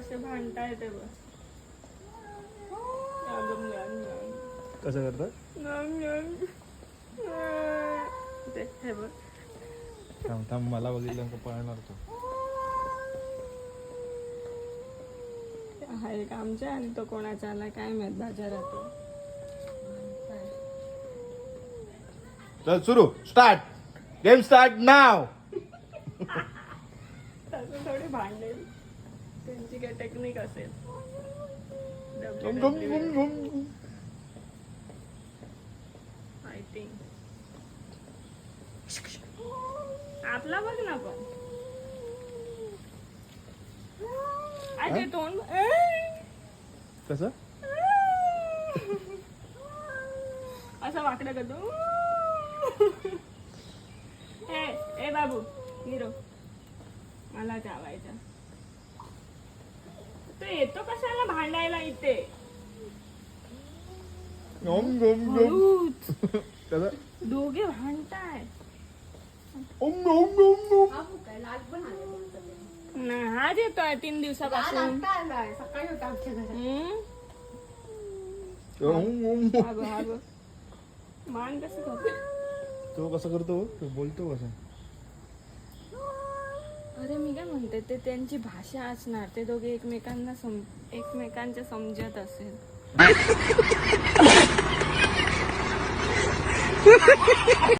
कसे भांडताय ते बघ. कसं करतात हे बघ. थांब थांब, मला बघितलं का पळणार तो. हा एक आमच्या आणि तो कोणाचा आला काय माहित बाजारात. चल सुरू, स्टार्ट, गेम स्टार्ट नाव. तसं थोडी भांडेल, त्यांची काय टेक्निक असेल. फायटिंग आपला बघ ना पण. अरे तोंड कसं असं वाकडं करतो. ए बाबू हिरो मला चावायचा. तो येतो कशाला भांडायला इथे. कसं दोघे भांडताय. नाही हाच येतोय 3 दिवसापासून. सकाळी होता आमच्या घरात. हा बघ मान कसं करतो. तो कसं करतो, तो बोलतो कसं. अरे मी काय म्हणते, ते त्यांची भाषा असणार. ते दोघे एकमेकांच्या समजत असेल.